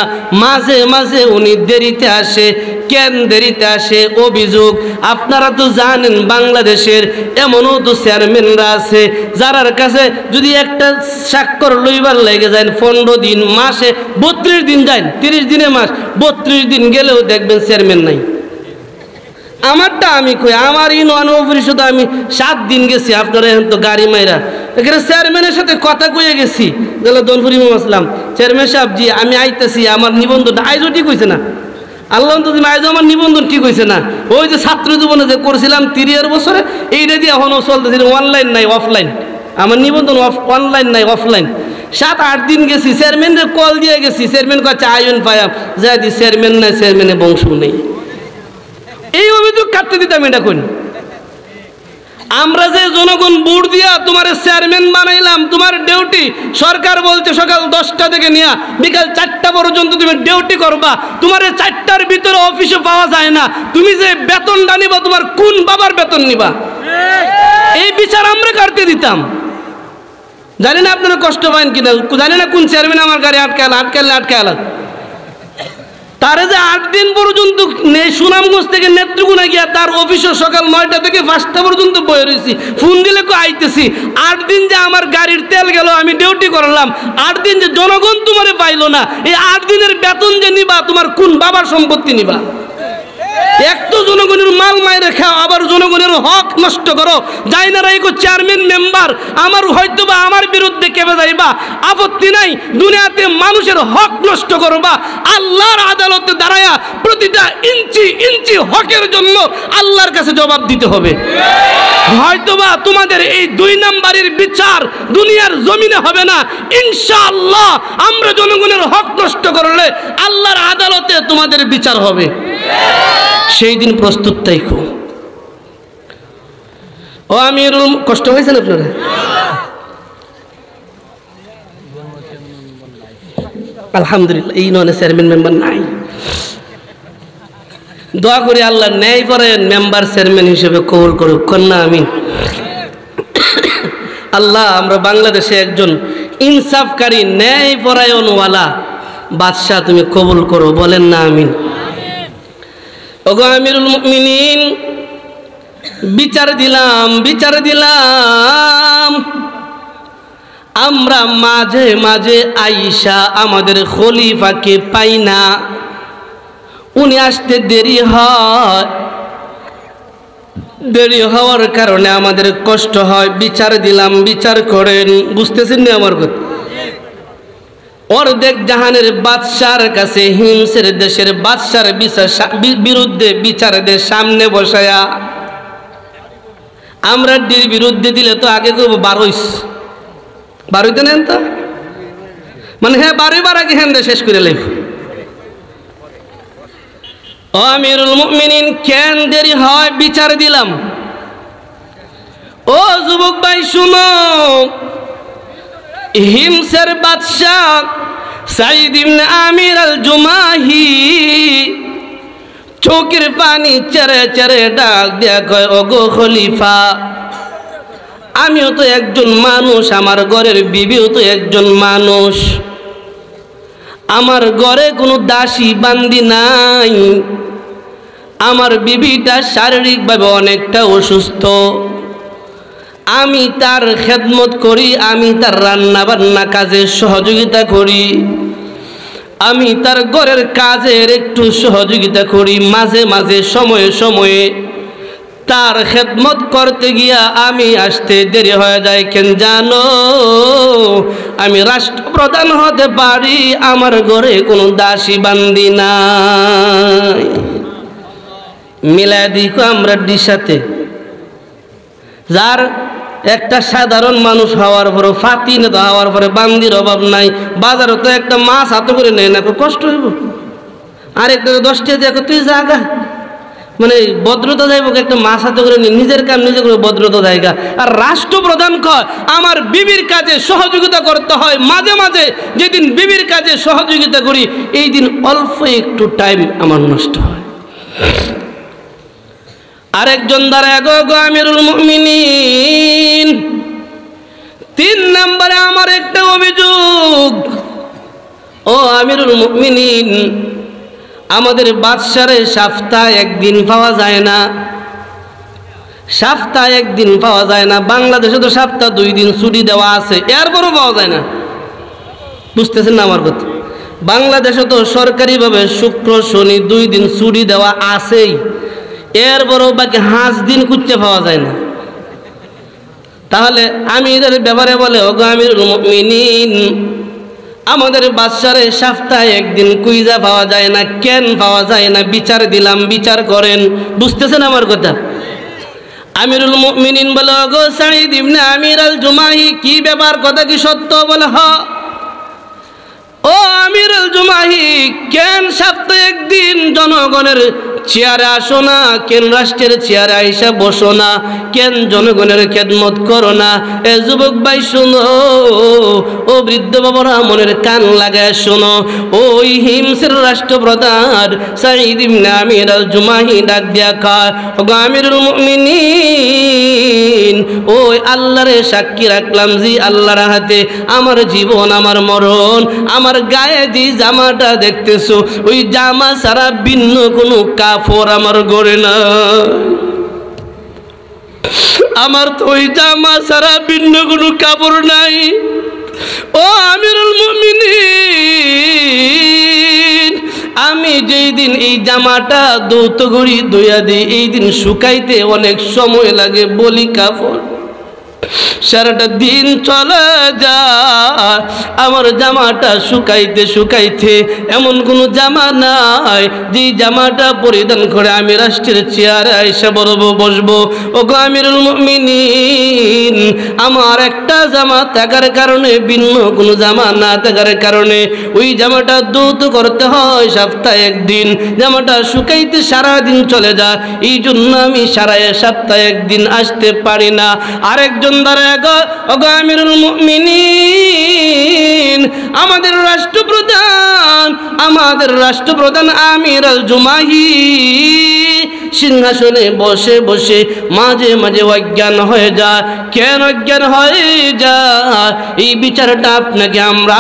Speaker 1: মাঝে মাঝে উনি দেরিতে আসে। কেন দেরিতে আসে অভিযোগ? আপনারা তো জানেন বাংলাদেশের এমনও তো চেয়ারম্যানরা আছে যারার কাছে যদি একটা স্বাক্ষর লইবার লেগে যায় 15 দিন, মাসে 32 দিন যায়, 30 দিনে মাস, 32 দিন গেলেও দেখবেন চেয়ারম্যান নাই। আমারটা আমি কই, আমার ইউনিয়ন পরিষদে আমি 7 দিন গেছি, আপনারা এখন তো গাড়ি মাইরা এখানে চেয়ারম্যানের সাথে কথা কয়ে গেছি, গেল দনপুরি আসলাম, চেয়ারম্যান সাহেব জি আমি আইতেছি, আমার নিবন্ধনটা আইজও ঠিক হয়েছে না, আল্লাহ তো আইজও আমার নিবন্ধন ঠিক হয়েছে না। ওই যে ছাত্র জীবনে যে করছিলাম 30 বছরে, এইটা দিয়ে এখনও চলতেছিল, অনলাইন নাই অফলাইন, আমার নিবন্ধন অনলাইন নাই অফলাইন। 7-8 দিন গেছি, চেয়ারম্যানের কল দিয়ে গেছি, চেয়ারম্যান কাছে আয়ন পায়াম যা দি চেয়ারম্যান নাই, চেয়ারম্যানের বংশ নেই। এই অভিযোগ কাটতে দিতাম এটা কোন? আমরা যে জনগণ ভোট দিয়া তোমার চেয়ারম্যান বানাইলাম, তোমার ডিউটি সরকার বলছে সকাল 10টা থেকে নিয়ে বিকাল 4টা পর্যন্ত তুমি ডিউটি করবা, তোমার 4টার ভিতরে অফিসে পাওয়া যায় না, তুমি যে বেতনটা নিবা তোমার কোন বাবার বেতন নিবা? এই বিচার আমরা কাটতে দিতাম। জানি না আপনারা কষ্ট পান কিনা, জানি না কোন চেয়ারম্যান আমার গাড়ি আটকাল তারে যে 8 দিন পর্যন্ত সুনামগঞ্জ থেকে নেত্রকোনা গিয়া তার অফিসে সকাল 9টা থেকে 5টা পর্যন্ত বয়ে রয়েছি, ফোন দিলে কো আইতেছি। 8 দিন যে আমার গাড়ির তেল গেল, আমি ডিউটি করলাম, 8 দিন যে জনগণ তোমারে পাইলো না, এই 8 দিনের বেতন যে নিবা তোমার কোন বাবার সম্পত্তি নিবা? এক তো জনগণের মাল মাইরে খাও, আবার জনগণের হক নষ্ট করো। যাই না রাইকো চেয়ারম্যান মেম্বার, আমার হয়তো বা আমার বিরুদ্ধে কেঁপে যাইবা, আপত্তি নাই, দুনিয়াতে মানুষের হক নষ্ট করবা, আল্লাহর আদালতে দাঁড়ায়া প্রতিটা ইঞ্চি ইঞ্চি হকের জন্য আল্লাহর কাছে জবাব দিতে হবে। হয়তোবা তোমাদের এই 2 নাম্বারের বিচার দুনিয়ার জমিনে হবে না, ইনশাআল্লাহ আমরা জনগণের হক নষ্ট করলে আল্লাহর আদালতে তোমাদের বিচার হবে। সেই দিন প্রস্তুত থাইকো। ও আমিরুল, কষ্ট হয়েছে না আপনারা? আলহামদুলিল্লাহ এই নয় চেয়ারম্যান মেম্বার নাই, দোয়া করি আল্লাহ ন্যায় পরে মেম্বার চেয়ারম্যান হিসেবে কবুল করুক, কন্যা আমিন। আল্লাহ আমরা বাংলাদেশে একজন ইনসাফকারী ন্যায় পরায়ণওয়ালা বাদশাহ তুমি কবুল করো, বলেন না আমিন। ওগো আমিরুল মুমিনিন, বিচার দিলাম আমরা মাঝে মাঝে আইসা আমাদের খলিফাকে পাই না, উনি আসতে দেরি হয়, দেরি হওয়ার কারণে আমাদের কষ্ট হয়। বিচার দিলাম, বিচার করেন, বুঝতেছেন না আমার কথা? অর্ধেক জাহানের বাদশার কাছে হিমসের দেশের বাদশার বিরুদ্ধে বিচার দে সামনে বসায়া, আমরা ডির বিরুদ্ধে দিলে তো আগে করবো 12 নেন তো, মানে হ্যাঁ 12 আগে হ্যাঁ শেষ করে লেখ। ও আমিরুল মুমিনিন, কেন দেরি হয়? বিচার দিলাম। ও যুবক ভাই শুনো, হিমসের বাদশাহ সাইদ ইবনে আমির আল জুমাহি চোখের পানি চেরে চেরে ডাক দিয়া কয়, ওগো খলিফা, আমিও তো একজন মানুষ, আমার ঘরের বিবিও তো একজন মানুষ, আমার ঘরে কোনো দাসী বান্দি নাই, আমার বিবিটা শারীরিকভাবে অনেকটা অসুস্থ, আমি তার খেদমত করি, আমি তার রান্না বান্না কাজে সহযোগিতা করি, আমি তার ঘরের কাজের একটু সহযোগিতা করি, মাঝে মাঝে সময়ে সময়ে তার খেদমত করতে গিয়া আমি আসতে দেরি হয়ে যায়। কেন জানো? আমি রাষ্ট্রপ্রধান হতে পারি, আমার ঘরে কোনো দাসী বান্দি নাই। মিলাই দিকো আমরা সাথে, যার একটা সাধারণ মানুষ হওয়ার পরে, ফাতি নেতা হওয়ার পরে বান্দির অভাব নাই, বাজারে তো একটা মাছ হাতে করে নেয় না, কষ্ট হইব। আরেকটা 10 টাকা দেখো তুই জাগা, মানে ভদ্রতা যাইব একটা মাছ হাতে করে নিজের কাম নিজে করে ভদ্রতা জায়গা। আর রাষ্ট্রপ্রধান কয় আমার বিবির কাজে সহযোগিতা করতে হয়, মাঝে মাঝে যেদিন বিবির কাজে সহযোগিতা করি এই দিন অল্প একটু টাইম আমার নষ্ট হয়। আরেকজন দাঁড়ায় গো আমিরুল মুমিনিন, 3 নম্বরে আমার একটা অভিযোগ, ও আমিরুল মুমিনিন আমাদের বাদশারে সপ্তাহে একদিন পাওয়া যায় না, সপ্তাহে একদিন পাওয়া যায় না। বাংলাদেশে তো সপ্তাহে 2 দিন ছুটি দেওয়া আছে, এরপরও পাওয়া যায় না। বুঝতেছেন না আমার কথা? বাংলাদেশে তো সরকারিভাবে শুক্র শনি 2 দিন ছুটি দেওয়া আছেই, এরপরও বাকি 5 দিন খুঁজতে পাওয়া যায় না। তাহলে আমি এদের ব্যাপারে বলে ওগো আমিরুল মুমিনিন আমাদের বাদশারে সপ্তাহে একদিন কুইজা পাওয়া যায় না, কেন পাওয়া যায় না? বিচার দিলাম, বিচার করেন। বুঝতেছেন আমার কথা? আমিরুল মুমিনিন বলে ওগো সাঈদ ইবনে আমির আল জুমাহি, কি ব্যাপার, কথা কি সত্য? বলে হ। ও আমির আল জুমাহি, কেন সপ্তাহে একদিন জনগণের চেয়ারে আসো না, কেন রাষ্ট্রের চেয়ারে আইসা বসো না, কেন জনগণের খেদমত করো না? এ যুবক ভাই শোনো, ও বৃদ্ধ বাবারা মনের কান লাগায় শোনো। ওই হিমসের রাষ্ট্রপ্রধান সাঈদ ইবনে আমির আল জুমাহি ডাক দিয়া কয় ওগো আমিরুল মুমিনিন, ওই আল্লাহরে সাক্ষী রাখলাম জি আল্লাহর হাতে আমার জীবন আমার মরণ, আমার গায়ে যে জামাটা দেখতেছো ওই জামা ছাড়া ভিন্ন কোনো কাপড় আমার গড়ে না, আমার তো ওই জামা ছাড়া ভিন্ন কোনো কাপড় নাই। ও আমিরুল মুমিনিন আমি যেই দিন এই জামাটা দৌত করি ধুইয়া দিই, এই দিন শুকাইতে অনেক সময় লাগে, বলি কাপড় সারাটা দিন চলে যায়, আমার জামাটা শুকাইতে শুকাইতে এমন কোনো জামা নাই যে জামাটা পরিধান করে আমি রাষ্ট্রের চেয়ারে আইসা বসবো। ওগো আমিরুল মুমিনিন আমার একটা জামা থাকার কারণে, ভিন্ন কোনো জামা না থাকার কারণে ওই জামাটা ধৌত করতে হয় সপ্তাহে একদিন, জামাটা শুকাইতে সারাদিন চলে যায়, এই জন্য আমি সপ্তাহে একদিন আসতে পারি না। আরেকজন দাঁড়ায় ওগো আমিরুল মুমিনিন আমাদের রাষ্ট্রপ্রধান আমির আল জুমাহি সিংহাসনে বসে বসে মাঝে মাঝে অজ্ঞান হয়ে যায়। কেন অজ্ঞান হয়ে যায়? এই বিচারটা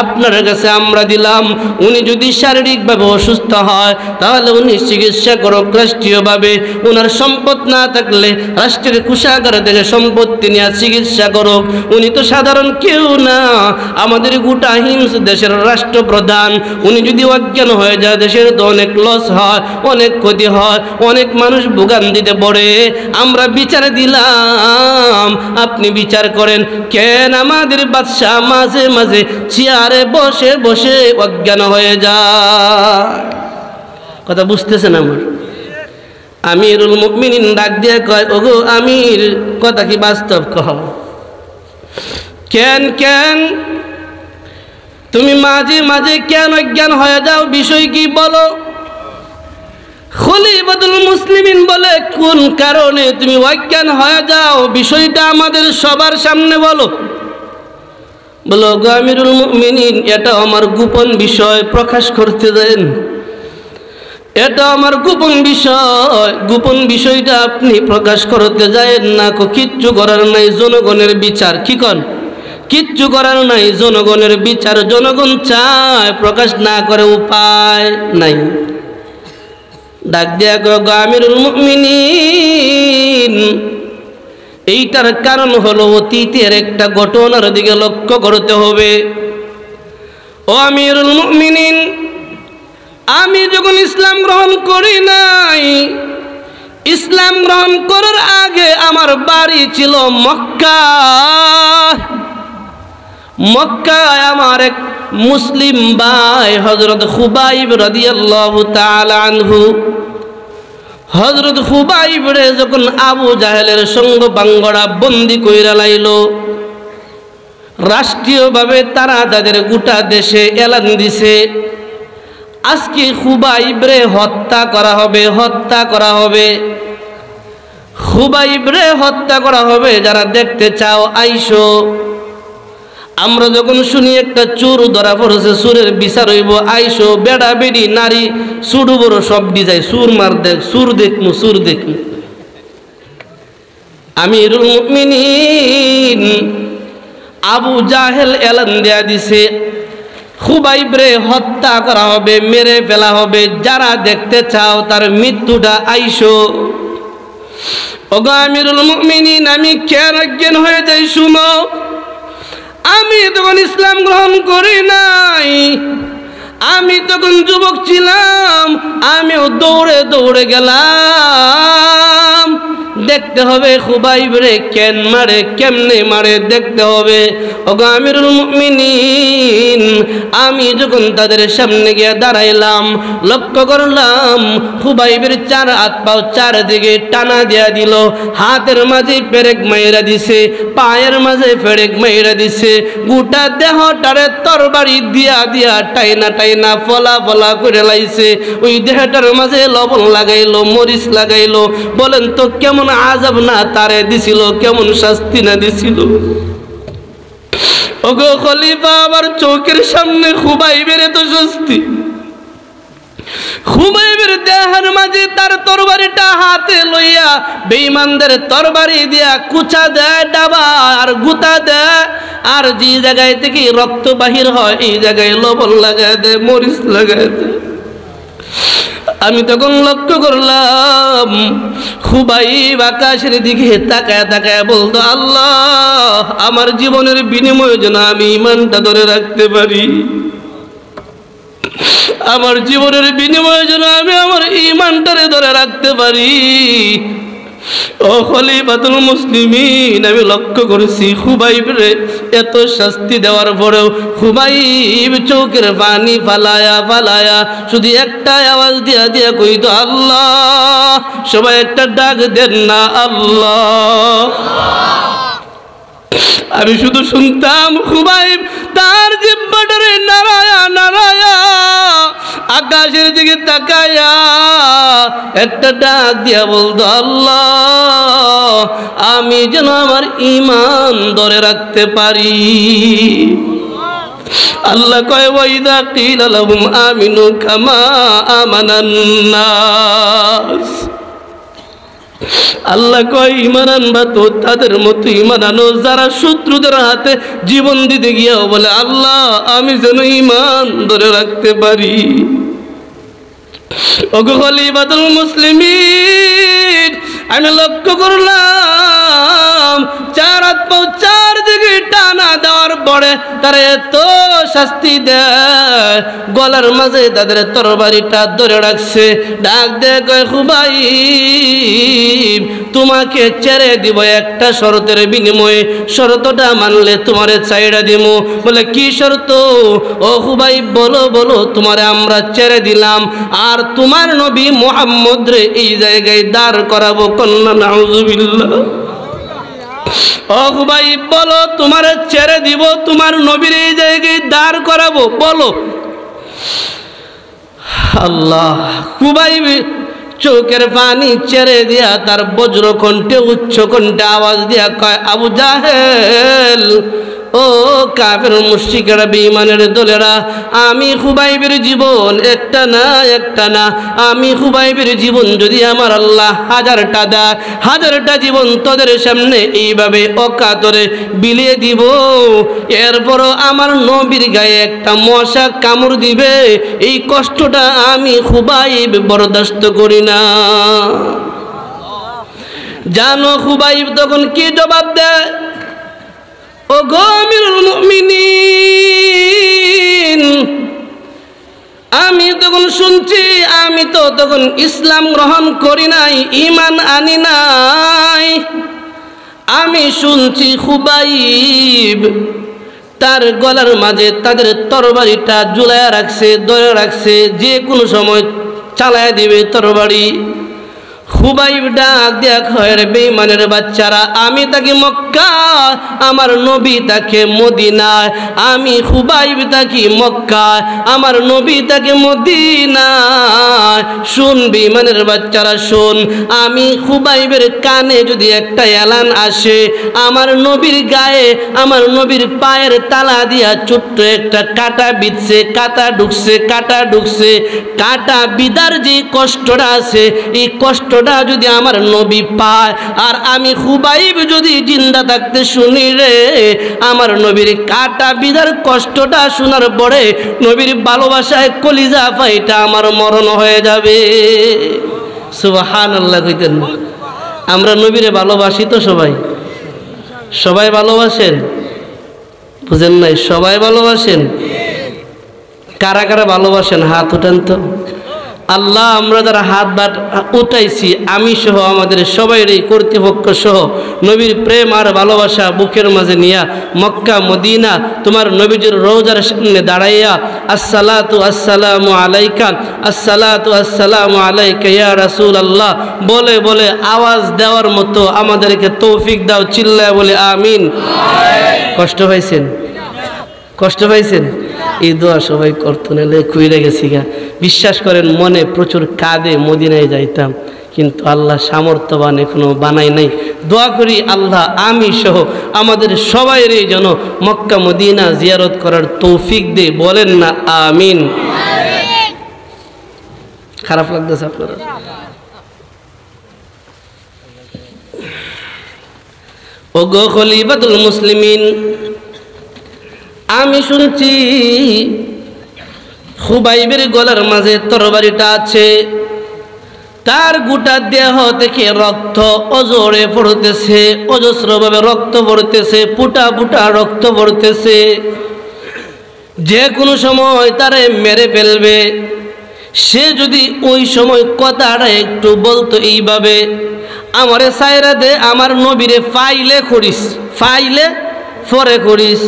Speaker 1: আপনার কাছে আমরা দিলাম। উনি যদি শারীরিকভাবে অসুস্থ হয় তাহলে উনি চিকিৎসা করুক রাষ্ট্রীয়ভাবে, ওনার সম্পদ না থাকলে রাষ্ট্রের কোষাগার থেকে সম্পত্তি নিয়ে চিকিৎসা করুক। উনি তো সাধারণ কেউ না, আমাদের গোটা হিমস দেশের রাষ্ট্রপ্রধান। উনি যদি অজ্ঞান হয়ে যায় দেশের তো অনেক লস হয়, অনেক ক্ষতি হয়, অনেক মানুষ ভোগান্তিতে পড়ে। আমরা বিচার দিলাম, আপনি বিচার করেন। কেন আমাদের বাদশাহ মাঝে মাঝে চেয়ারে বসে বসে অজ্ঞান হয়ে যায়? কথা বুঝতেছেন আমার? আমিরুল মুমিনিন ডাক দিয়ে কয় ওগো আমির, কথা কি বাস্তব কহ? কেন কেন তুমি মাঝে মাঝে কেন অজ্ঞান হয়ে যাও, বিষয় কি বলো? খলিফাতুল মুসলিমিন বলে কোন কারণে তুমি অজ্ঞান হয়ে যাও, বিষয়টা আমাদের সবার সামনে বলো। বলো গো আমিরুল মুমিনিন এটা আমার গোপন বিষয়, প্রকাশ করতে দেন, এটা আমার গোপন বিষয়, গোপন বিষয়টা আপনি প্রকাশ করতে যায়েন না। কিচ্ছু করার নাই, জনগণের বিচার। কি কন? কিচ্ছু করার নাই, জনগণের বিচার। জনগণ চায়, প্রকাশ না করে উপায় নাই। ডাক দিয়া গো আমিরুল মুমিনিন এইটার কারণ হলো অতীতের একটা ঘটনার দিকে লক্ষ্য করতে হবে। ও আমিরুল মুমিনিন আমি যখন ইসলাম গ্রহণ করি নাই, ইসলাম গ্রহণ করার আগে আমার বাড়ি ছিল মক্কা। মক্কায় আমার এক মুসলিম ভাই হযরত খুবাইব রাদিয়াল্লাহু তাআলা আনহু, হযরত খুবাইব রে যখন আবু জাহেলের সঙ্গ বাঙ্গড়া বন্দি কইরা লাইল, রাষ্ট্রীয়ভাবে তারা তাদের গোটা দেশে এলান দিছে আজকে খুবাইবরে হত্যা করা হবে, হত্যা করা হবে, খুবাইবরে হত্যা করা হবে। যারা দেখতে চাও আইসো। আমরা যখন শুনি একটা চোর ধরা পড়েছে, চোরের বিচার হইব, আইসো। বেড়া বেড়ি নারী ছোট বড় সব ডিজাই সুর মার দেখ, সুর দেখমু, সুর দেখমু। আমিরুল মুমিনিন আবু জাহেল এলান দেয়া দিছে, খুবাইবরে হত্যা করা হবে, মেরে ফেলা হবে। যারা দেখতে চাও তার মৃত্যুটা আইসো। ওগো আমিরুল মুমিনিন, আমি কেন অজ্ঞান হয়ে যাই শুনো। আমি তখন ইসলাম গ্রহণ করি নাই, আমি তখন যুবক ছিলাম, আমিও দৌড়ে দৌড়ে গেলাম। দেখতে হবে খুবাইবরে কেন মারে, কেমনে মারে দেখতে হবে। ওগো আমিরুল মুমিনিন, আমি যখন তাদের সামনে গিয়ে দাঁড়াইলাম, লক্ষ্য করলাম খুবাইবের চার হাত পাও চারদিকে টানা দিয়া দিল। হাতের মাঝে পেরেক মাইরা দিছে, পায়ের মাঝে পেরেক মাইরা দিছে, গোটা দেহটারে তরবারি দিয়া দিয়া টাইনা টাইনা ফলা ফলা করে লাইছে। ওই দেহটার মাঝে লবণ লাগাইলো, মরিচ লাগাইলো। বলেন তো কেমন আযাব না তারে দিছিল, কেমন শাস্তি না দিছিল। ওগো খলিফা, আমার চোখের সামনে খুবাইবের তো শাস্তি। খুবাইবের দেহের মাঝে তার তরবারিটা হাতে লইয়া বেঈমানদের তরবারি দিয়া কুচা দেয়, ডাবা আর গুতা দেয়। আর যে জায়গায় থেকে রক্ত বাহির হয় এই জায়গায় লবণ লাগায় দেয়, মরিচ লাগায় দেয়। আমি তখন লক্ষ্য করলাম খুবাইব আকাশের দিকে তাকায় তাকায় বলতো, আল্লাহ, আমার জীবনের বিনিময়ে যেন আমি ঈমানটা ধরে রাখতে পারি, আমার জীবনের বিনিময়ে যেন আমি আমার ঈমানটারে ধরে রাখতে পারি। ও খলিফাতুল মুসলিমিন, আমি লক্ষ্য করেছি খুবাইবরে এত শাস্তি দেওয়ার পরেও খুবাইব চোখের পানি ফালায়া ফালায়া শুধু একটা আওয়াজ দিয়া দিয়া কইতো, আল্লাহ। সবাই একটা ডাক দেন না, আল্লাহ। আমি শুধু শুনতাম খুবাইব তার জিহ্বাটারে নাড়ায়া নাড়ায়া আকাশের দিকে তাকায়া একটা ডাক দিয়া বলতো, আল্লাহ, আমি যেন আমার ঈমান ধরে রাখতে পারি। আল্লাহ কয়, ওয়াইদা কিলা লাহুম আমিনু কামা আমানান নাস। আল্লাহ কয়, ঈমান আনবা তো তাদের মতো ঈমান আনো যারা শত্রুদের হাতে জীবন দিতে গিয়েও বলে, আল্লাহ, আমি যেন ঈমান ধরে রাখতে পারি। ওগো খলিফাতুল মুসলিমিন, আমি লক্ষ্য করলাম চার হাত পাও চার দিকে টানা দেওয়ার পরে তারা এত শাস্তি দেয়, গলার মাঝে তাদের তরবারিটা ধরে রাখছে। ডাক দে কয়, খুবাইব, তোমাকে ছেড়ে দিব একটা শর্তের বিনিময়ে, শর্তটা মানলে তোমারে ছাইড়া দিব। বলে, কি শর্ত? ও খুবাইব, বলো বলো, তোমারে আমরা ছেড়ে দিলাম, আর তোমার নবী মুহাম্মদ রে এই জায়গায় দাঁড় করাবো। কন্যা নাউজুবিল্লাহ। ও খুবাইব, বলো, তোমারে ছেড়ে দিব, তোমার নবীর এই জায়গায় দাঁড় করাবো, বলো। আল্লাহ। খুবাইব চোখের পানি ছেড়ে দিয়া তার বজ্র কণ্ঠে উচ্চ কণ্ঠে আওয়াজ দিয়া কয়, আবু জাহেল, ও কাফের মুশরিকেরা, বেঈমানের দলেরা, আমি খুবাইবের জীবন একটা না একটা না, আমি খুবাইবের জীবন যদি আমার আল্লাহ হাজারটা দেয়, হাজারটা জীবন তোদের সামনে এইভাবে অকাতরে বিলিয়ে দিব, এরপরও আমার নবীর গায়ে একটা মশা কামড় দিবে, এই কষ্টটা আমি খুবাইব বরদাস্ত করি না। জানো খুবাইব তখন কি জবাব দেয়? ও গো আমিরুল মুমিনিন, আমি তখন শুনছি, আমি তো তখন ইসলাম গ্রহণ করি নাই, ঈমান আনি নাই। আমি শুনছি খুবাইব তার গলার মাঝে তাদের তরবারিটা ঝুলায়া রাখছে, ধরে রাখছে, যে কোনো সময় চালায়া দিবে তরবারি। খুবাইব ডাক দিয়া কয় রে বেঈমানের বাচ্চারা, আমি থাকি মক্কা, আমার নবী থাকে মদিনায়। আমি খুবাইব থাকি মক্কায়, আমার নবী থাকে মদিনায়। শুন বেঈমানের বাচ্চারা শুন, আমি খুবাইবের কানে যদি একটা এলান আসে, আমার নবীর গায়ে, আমার নবীর পায়ের তালা দিয়া ছোট্ট একটা কাটা বিধছে, কাটা ঢুকছে, কাটা ঢুকছে, কাটা বিদার যে কষ্টটা আছে, এই কষ্টটা যদি আমার নবী পায়, আর আমি খুবাইব যদি জিন্দা থাকতে শুনি রে, আমার নবীর কাটা বিদার কষ্টটা শোনার পরে নবীর ভালোবাসায় কলিজা ফাইটা আমার মরণ হয়ে যাবে। সুবহানাল্লাহ কইতেন না? আমরা নবীরে ভালোবাসি তো সবাই? সবাই ভালোবাসেন? বুঝেন নাই? সবাই ভালোবাসেন? কারা কারা ভালোবাসেন হাত উঠান তো। আল্লাহ, আমরা যারা হাত বাট উঠাইছি, আমি সহ আমাদের সবাইরই কর্তৃপক্ষ সহ নবীর প্রেম আর ভালোবাসা বুকের মাঝে নিয়া মক্কা মদিনা তোমার নবীজির রওজার সামনে দাঁড়াইয়া আসসালাতু আসসালামু আলাইকা, আসসালাতু আসসালামু আলাইকা ইয়া রাসূলুল্লাহ বলে বলে আওয়াজ দেওয়ার মতো আমাদেরকে তৌফিক দাও। চিল্লায় বলে আমিন। কষ্ট পাইছেন? কষ্ট পাইছেন? এই দোয়া সবাই করতো, নাহলে খুইরে গেছি গা। বিশ্বাস করেন, মনে প্রচুর কাঁদে মদিনায় যাইতাম, কিন্তু আল্লাহ সামর্থ্যবান এখনো বানাই নাই। দোয়া করি আল্লাহ আমি সহ আমাদের সবাইরই যেন মক্কা মদিনা জিয়ারত করার তৌফিক দে। বলেন না আমিন। খারাপ লাগতেছে আপনারা? ওগো খলিফাতুল মুসলিমিন, আমি শুনছি খুবাইবের গলার মাঝে তরবারিটা আছে, তার গোটা দেহ থেকে রক্ত অজরে পড়তেছে, অজস্রভাবে রক্ত পড়তেছে, ফুটা ফুটা রক্ত পড়তেছে। যে কোনো সময় তারে মেরে ফেলবে। সে যদি ওই সময় কথাটা একটু বলতো এইভাবে, আমারে সাইরা দে, আমার নবীরে ফাইলে করিস, ফাইলে পরে করিস।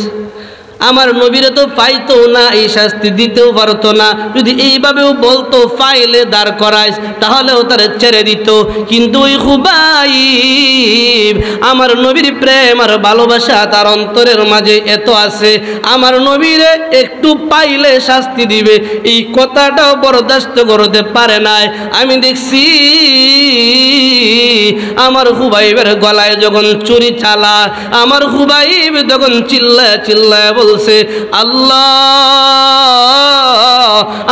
Speaker 1: আমার নবীরে তো পাইতো না, এই শাস্তি দিতেও পারতো না। যদি এইভাবেও বলতো ফাইলে দাঁড় করাইস, তাহলেও তারে ছেড়ে দিত। কিন্তু ওই খুবাইব, আমার নবীর প্রেম আর ভালোবাসা তার অন্তরের মাঝে এত আছে, আমার নবীরে একটু পাইলে শাস্তি দিবে, এই কথাটাও বরদাস্ত করতে পারে নাই। আমি দেখছি আমার খুবাইবের গলায় যখন চুরি চালা, আমার খুবাইব তখন চিল্লায় চিল্লায় বলছে, আল্লাহ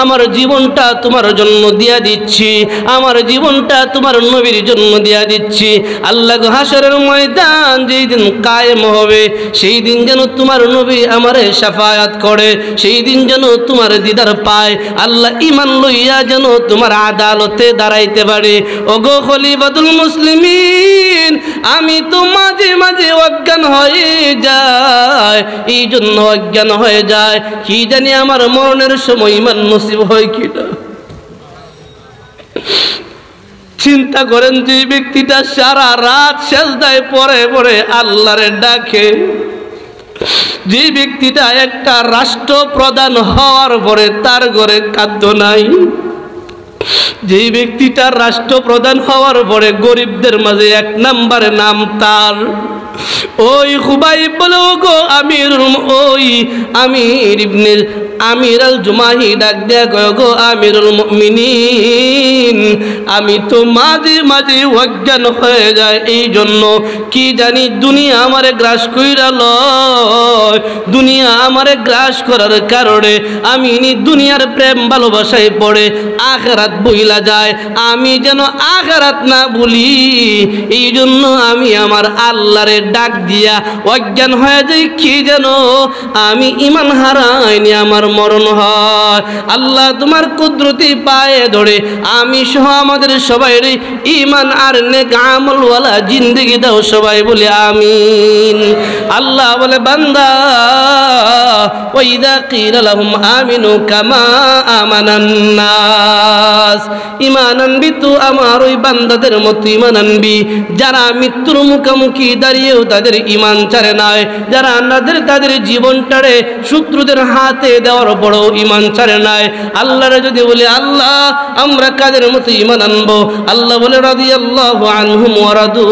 Speaker 1: আমার জীবনটা তোমার জন্য দিয়া দিচ্ছি, আমার জীবনটা তোমার নবীর জন্য দিয়া দিচ্ছি। আল্লাহ হাসরের ময়দান যেই দিন কায়েম হবে, সেই দিন যেন তোমার নবী আমারে শাফায়াত করে, সেই দিন যেন তোমার দিদার পায়। আল্লাহ ঈমান লইয়া যেন তোমার আদালতে দাঁড়াইতে পারে। ওগো খলিফাতুল মুসলিমিন, আমি তো মাঝে মাঝে অজ্ঞান হয়ে যায়। এই জন্য অজ্ঞান হয়ে যায়, কি জানি আমার মরণের সময় ইমান নসিব হয় কিনা। চিন্তা করেন, যে ব্যক্তিটা সারা রাত সেজদায় পড়ে পড়ে আল্লাহরে ডাকে, যে ব্যক্তিটা একটা রাষ্ট্রপ্রধান হওয়ার পরে তার ঘরে খাদ্য নাই, যে ব্যক্তিটা রাষ্ট্রপ্রধান হওয়ার পরে গরিবদের মাঝে এক নম্বরে নাম তার, ওই খুবাইব বলে, গো আমির আল জুমাহি ডাক দেয়া কয়, গো আমিরুল মুমিনিন, আমি তো মাঝে মাঝে অজ্ঞান হয়ে যায়। এই জন্য কি জানি দুনিয়া আমারে গ্রাস কইরা লয়, দুনিয়া আমারে গ্রাস করার কারণে আমি দুনিয়ার প্রেম ভালোবাসায় পড়ে আখিরাত ভুইলা যায়। আমি যেন আখিরাত না ভুলি, এই জন্য আমি আমার আল্লাহরে ডাক দিয়া অজ্ঞান হয়ে যাই, কি যেন আমি ঈমান হারাইনি, আমার মরণ হয়। আল্লাহ তোমার কুদরতি পায়ে ধরে আমি সহ আমাদের সবাইর ঈমান আর নেক আমল ওয়ালা জিন্দেগি দাও, সবাই বলে আমিন। আল্লাহ বলে, বান্দা ওয়াইদা কিলা লাহুম আমিনু কামা আমানান নাস, ঈমান আনবি তো আমার ওই বান্দাদের মতো ঈমান আনবি যারা মৃত্যুর মুখোমুখি দাঁড়িয়েও তাদের ঈমান ছাড়ে নাই, যারা তাদের জীবনটারে শত্রুদের হাতে দেওয়ার যাওয়ার পরেও ঈমান ছাড়ে নাই। আল্লাহরে যদি বলি আল্লাহ আমরা কাদের মতো ঈমান আনবো, আল্লাহ বলে রাদিয়াল্লাহু আনহুম ওয়া রাদু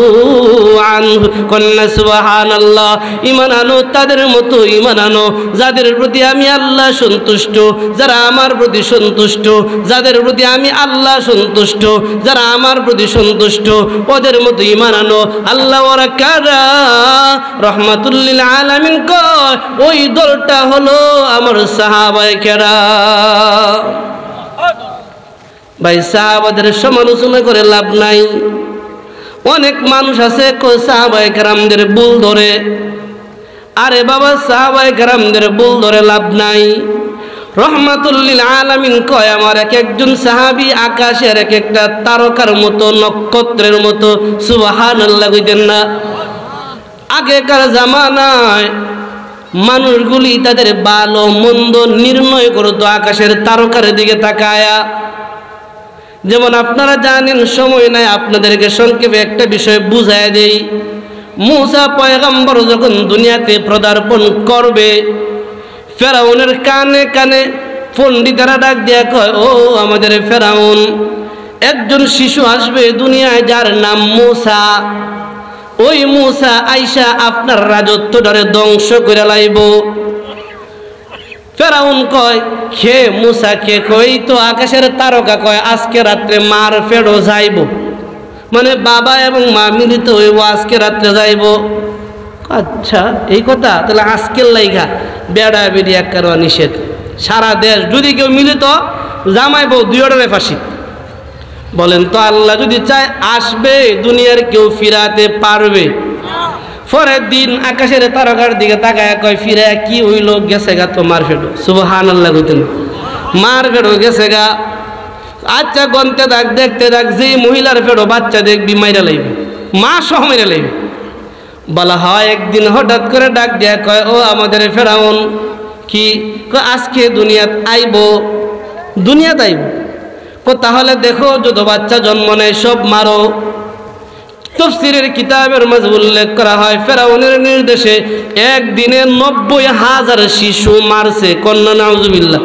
Speaker 1: আনহু, কন্যা সুবহানাল্লাহ। ঈমান আনো তাদের মতো ঈমান আনো যাদের প্রতি আমি আল্লাহ সন্তুষ্ট, যারা আমার প্রতি সন্তুষ্ট, যাদের প্রতি আমি আল্লাহ সন্তুষ্ট, যারা আমার প্রতি সন্তুষ্ট, ওদের মতো ঈমান আনো। আল্লাহ ওরা কারা? রহমাতুল লিল আলামিন কয় ওই দলটা হলো আমার সাহাবায়ে কেরাম। ভাই সাহাবাদের সমালোচনা করে লাভ নাই। অনেক মানুষ আছে সাহাবায়ে কেরামদের ভুল ধরে। আরে বাবা সাহাবায়ে কেরামদের ভুল ধরে লাভ নাই। রহমাতুল লিল আলামিন কয় আমার এক একজন সাহাবী আকাশের এক একটা তারকার মতো, নক্ষত্রের মতো। সুবহানাল্লাহ কইতেন না? আগেকার জামানায় মানুষগুলি তাদের ভালো মন্দ নির্ণয় করতো আকাশের তারকার দিকে তাকায়া। যেমন আপনারা জানেন, সময় নাই আপনাদেরকে সংক্ষেপে একটা বিষয় বুঝায় দেই। মুসা পয়গম্বর যখন দুনিয়াতে পদার্পণ করবে, ফেরাউনের কানে কানে পণ্ডিতেরা ডাক দিয়া কয় ও আমাদের ফেরাউন, একজন শিশু আসবে দুনিয়ায় যার নাম মুসা। ওই মুসা আইসা আপনার রাজত্বটারে ধ্বংস করে লাইব। ফেরাউন কয় খে মুসা কে? কই তো আকাশের তারকা। কয় আজকে রাত্রে মার ফেরো যাইব, মানে বাবা এবং মা মিলিত হইব, আজকে রাত্রে যাইব। আচ্ছা এই কথা, তাহলে আজকের লাইগা বেড়া বেড়ি এক কারণ নিষেধ। সারা দেশ যদি কেউ মিলিত জামাইব দুইটারে ফাঁসি। বলেন তো আল্লাহ যদি চায় আসবে দুনিয়ার কেউ ফিরাতে পারবে? পরের দিন আকাশের তারকার দিকে তাকায় কয় ফিরে কি হইল? গেছে গা তো মার ফেটো। সুবহানাল্লাহ কইতেন? মার ফেটো গেছে গা। আচ্ছা গন্তে থাক, দেখতে থাক, যেই মহিলার ফেটো বাচ্চা দেখবি মাইরা লাইবি, মা সহ মাইরা লাইবি। বলা হয় একদিন হঠাৎ করে ডাক দেয়া কয় ও আমাদের ফেরাউন কি? আজকে দুনিয়াত আইব, দুনিয়াত আইব। তাহলে দেখো যত বাচ্চা জন্ম নেয় সব মারো। তাফসীরের কিতাবের মাঝে উল্লেখ করা হয় ফেরাউনের নির্দেশে একদিনে 90,000 শিশু মারছে। কন্যা নাউজুবিল্লাহ।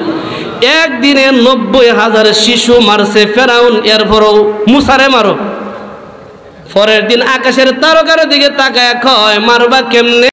Speaker 1: একদিনে 90,000 শিশু মারছে ফেরাউন। এরপরও মুসারে মারো। পরের দিন আকাশের তারকার দিকে তাকায় কয় মারবা কেমনে?